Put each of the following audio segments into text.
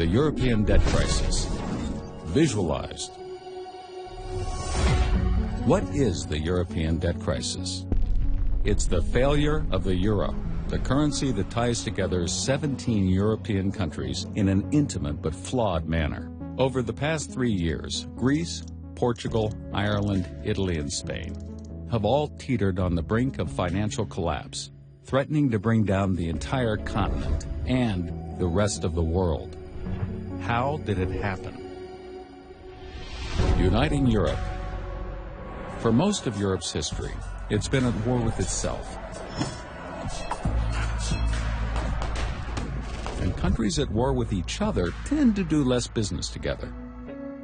The European debt crisis. Visualized. What is the European debt crisis? It's the failure of the euro, the currency that ties together 17 European countries in an intimate but flawed manner. Over the past 3 years, Greece, Portugal, Ireland, Italy, and Spain have all teetered on the brink of financial collapse, threatening to bring down the entire continent and the rest of the world. How did it happen? Uniting Europe. For most of Europe's history, it's been at war with itself. And countries at war with each other tend to do less business together.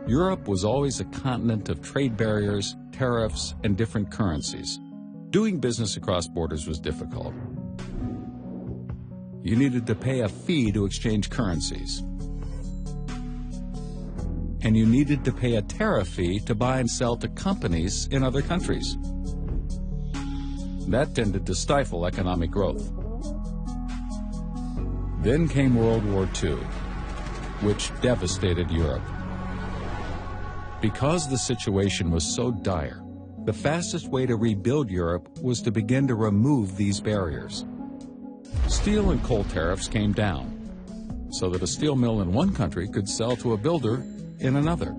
Europe was always a continent of trade barriers, tariffs, and different currencies. Doing business across borders was difficult. You needed to pay a fee to exchange currencies. And you needed to pay a tariff fee to buy and sell to companies in other countries. That tended to stifle economic growth. Then came World War II, which devastated Europe. Because the situation was so dire, the fastest way to rebuild Europe was to begin to remove these barriers. Steel and coal tariffs came down, so that a steel mill in one country could sell to a builder in another.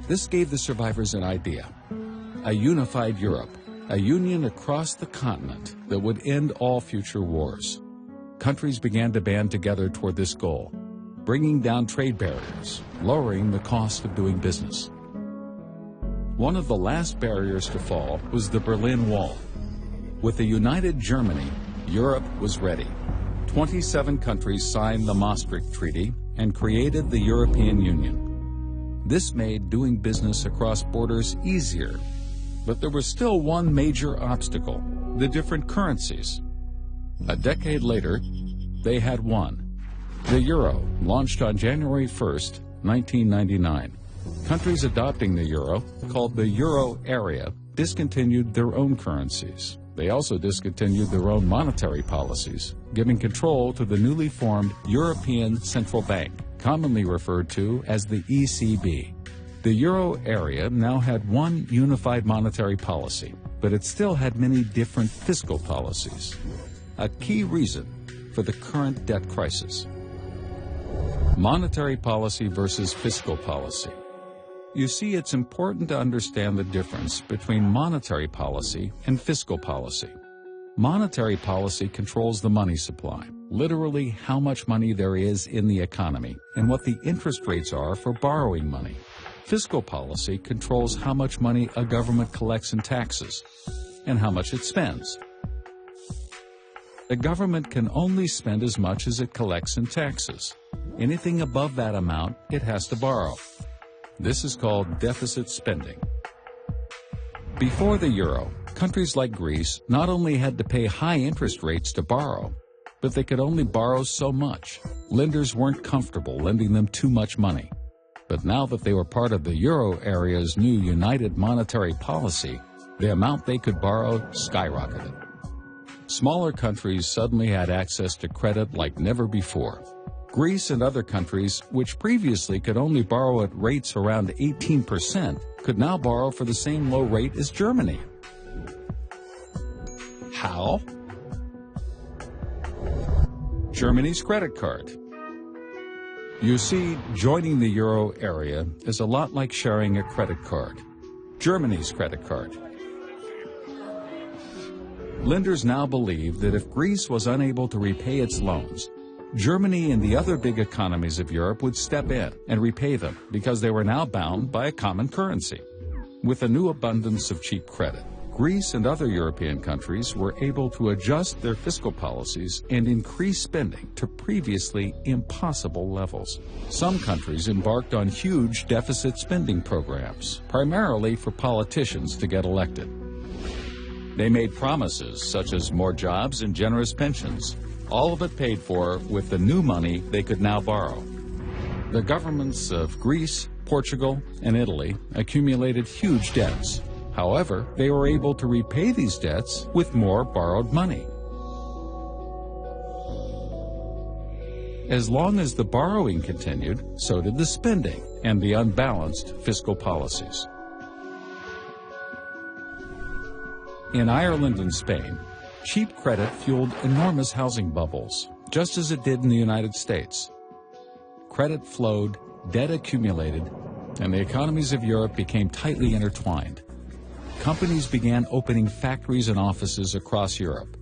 This gave the survivors an idea: a unified Europe, a union across the continent that would end all future wars. Countries began to band together toward this goal, bringing down trade barriers, lowering the cost of doing business. One of the last barriers to fall was the Berlin Wall. With a united Germany, Europe was ready. 27 countries signed the Maastricht Treaty and created the European Union. This made doing business across borders easier, but there was still one major obstacle: the different currencies. A decade later, they had won. The euro launched on January 1st, 1999. Countries adopting the euro, called the euro area, discontinued their own currencies. They also discontinued their own monetary policies, giving control to the newly formed European Central Bank, commonly referred to as the ECB. The euro area now had one unified monetary policy, but it still had many different fiscal policies. A key reason for the current debt crisis. Monetary policy versus fiscal policy. You see, it's important to understand the difference between monetary policy and fiscal policy. Monetary policy controls the money supply, literally how much money there is in the economy and what the interest rates are for borrowing money. Fiscal policy controls how much money a government collects in taxes and how much it spends. The government can only spend as much as it collects in taxes. Anything above that amount, it has to borrow. This is called deficit spending. Before the euro, countries like Greece not only had to pay high interest rates to borrow, but they could only borrow so much. Lenders weren't comfortable lending them too much money. But now that they were part of the euro area's new united monetary policy, the amount they could borrow skyrocketed. Smaller countries suddenly had access to credit like never before. Greece and other countries, which previously could only borrow at rates around 18%, could now borrow for the same low rate as Germany. How? Germany's credit card. You see, joining the euro area is a lot like sharing a credit card. Germany's credit card. Lenders now believe that if Greece was unable to repay its loans, Germany and the other big economies of Europe would step in and repay them because they were now bound by a common currency. With a new abundance of cheap credit, Greece and other European countries were able to adjust their fiscal policies and increase spending to previously impossible levels. Some countries embarked on huge deficit spending programs, primarily for politicians to get elected. They made promises such as more jobs and generous pensions, all of it paid for with the new money they could now borrow. The governments of Greece, Portugal, and Italy accumulated huge debts. However, they were able to repay these debts with more borrowed money. As long as the borrowing continued, so did the spending and the unbalanced fiscal policies. In Ireland and Spain, cheap credit fueled enormous housing bubbles, just as it did in the United States. Credit flowed, debt accumulated, and the economies of Europe became tightly intertwined. Companies began opening factories and offices across Europe.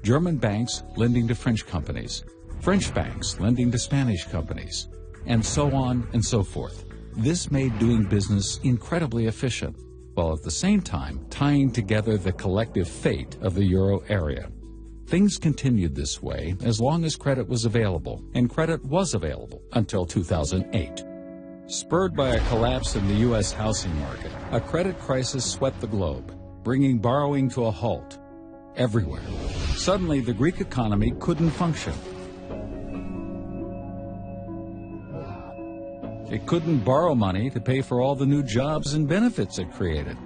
German banks lending to French companies, French banks lending to Spanish companies, and so on and so forth. This made doing business incredibly efficient, while at the same time tying together the collective fate of the euro area. Things continued this way as long as credit was available, and credit was available until 2008. Spurred by a collapse in the U.S. housing market, a credit crisis swept the globe, bringing borrowing to a halt everywhere. Suddenly, the Greek economy couldn't function. It couldn't borrow money to pay for all the new jobs and benefits it created.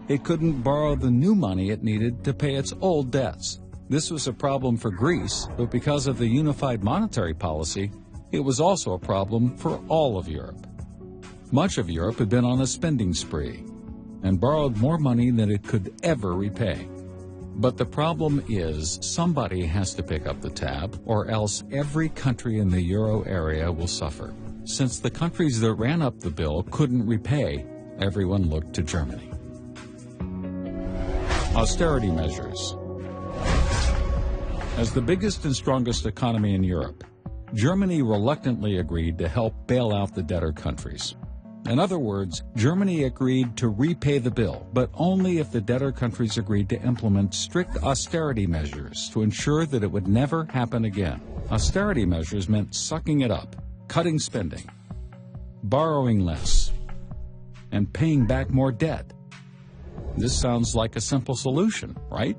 It couldn't borrow the new money it needed to pay its old debts. This was a problem for Greece, but because of the unified monetary policy, it was also a problem for all of Europe. Much of Europe had been on a spending spree and borrowed more money than it could ever repay. But the problem is somebody has to pick up the tab, or else every country in the euro area will suffer. Since the countries that ran up the bill couldn't repay, everyone looked to Germany. Austerity measures. As the biggest and strongest economy in Europe, Germany reluctantly agreed to help bail out the debtor countries. In other words, Germany agreed to repay the bill, but only if the debtor countries agreed to implement strict austerity measures to ensure that it would never happen again. Austerity measures meant sucking it up, cutting spending, borrowing less, and paying back more debt. This sounds like a simple solution, right?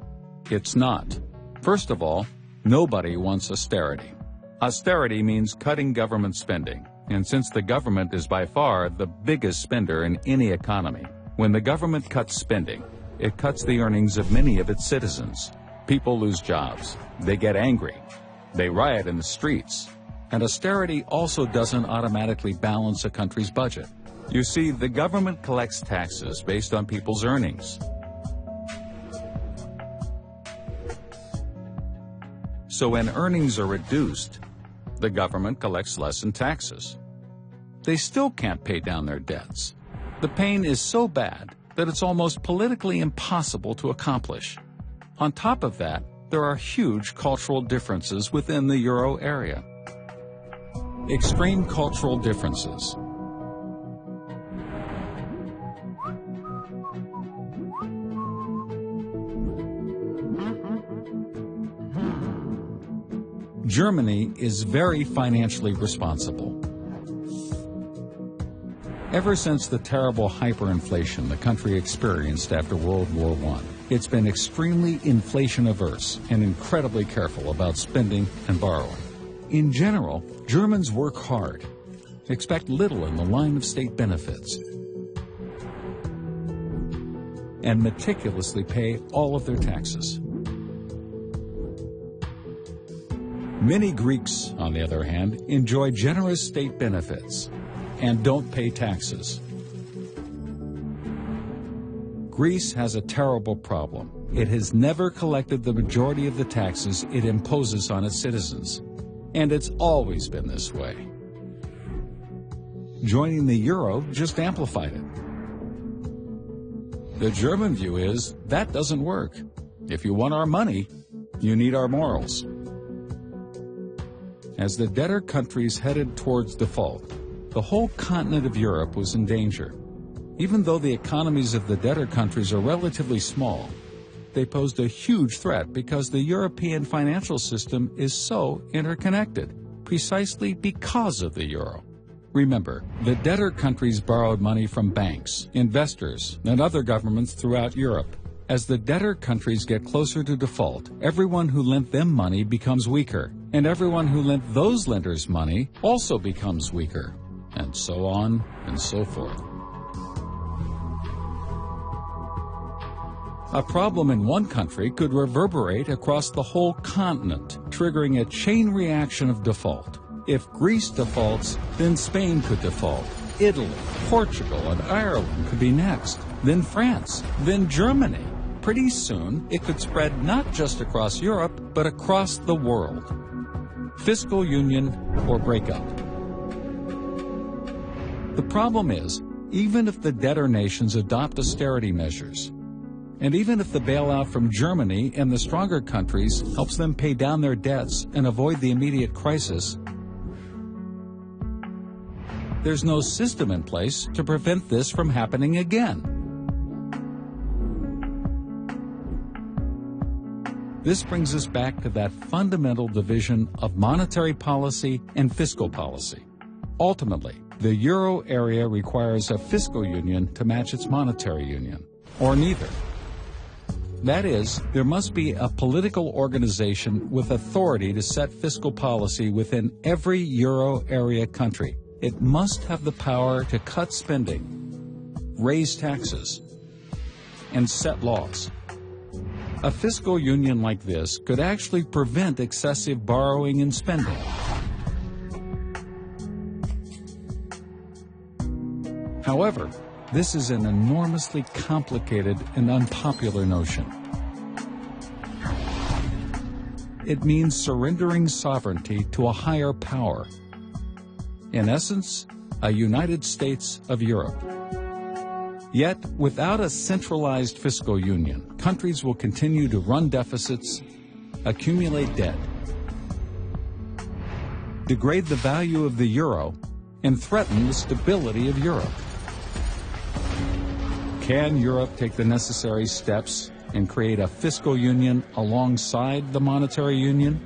It's not. First of all, nobody wants austerity. Austerity means cutting government spending. And since the government is by far the biggest spender in any economy, when the government cuts spending, it cuts the earnings of many of its citizens. People lose jobs. They get angry. They riot in the streets. And austerity also doesn't automatically balance a country's budget. You see, the government collects taxes based on people's earnings. So when earnings are reduced, the government collects less in taxes. They still can't pay down their debts. The pain is so bad that it's almost politically impossible to accomplish. On top of that, there are huge cultural differences within the euro area. Extreme cultural differences. Germany is very financially responsible. Ever since the terrible hyperinflation the country experienced after World War I, it's been extremely inflation-averse and incredibly careful about spending and borrowing. In general, Germans work hard, expect little in the line of state benefits, and meticulously pay all of their taxes. Many Greeks, on the other hand, enjoy generous state benefits and don't pay taxes. Greece has a terrible problem. It has never collected the majority of the taxes it imposes on its citizens, and it's always been this way. Joining the euro just amplified it. The German view is that doesn't work. If you want our money, you need our morals. As the debtor countries headed towards default, the whole continent of Europe was in danger. Even though the economies of the debtor countries are relatively small, they posed a huge threat because the European financial system is so interconnected, precisely because of the euro. Remember, the debtor countries borrowed money from banks, investors, and other governments throughout Europe. As the debtor countries get closer to default, everyone who lent them money becomes weaker, and everyone who lent those lenders money also becomes weaker, and so on and so forth. A problem in one country could reverberate across the whole continent, triggering a chain reaction of default. If Greece defaults, then Spain could default. Italy, Portugal, and Ireland could be next. Then France, then Germany. Pretty soon, it could spread not just across Europe, but across the world. Fiscal union or breakup. The problem is, even if the debtor nations adopt austerity measures, and even if the bailout from Germany and the stronger countries helps them pay down their debts and avoid the immediate crisis, there's no system in place to prevent this from happening again. This brings us back to that fundamental division of monetary policy and fiscal policy. Ultimately, the euro area requires a fiscal union to match its monetary union, or neither. That is, there must be a political organization with authority to set fiscal policy within every euro area country. It must have the power to cut spending, raise taxes, and set laws. A fiscal union like this could actually prevent excessive borrowing and spending. However, this is an enormously complicated and unpopular notion. It means surrendering sovereignty to a higher power. In essence, a United States of Europe. Yet, without a centralized fiscal union, countries will continue to run deficits, accumulate debt, degrade the value of the euro, and threaten the stability of Europe. Can Europe take the necessary steps and create a fiscal union alongside the monetary union?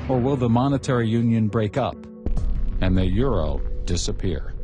Or will the monetary union break up and the euro disappear?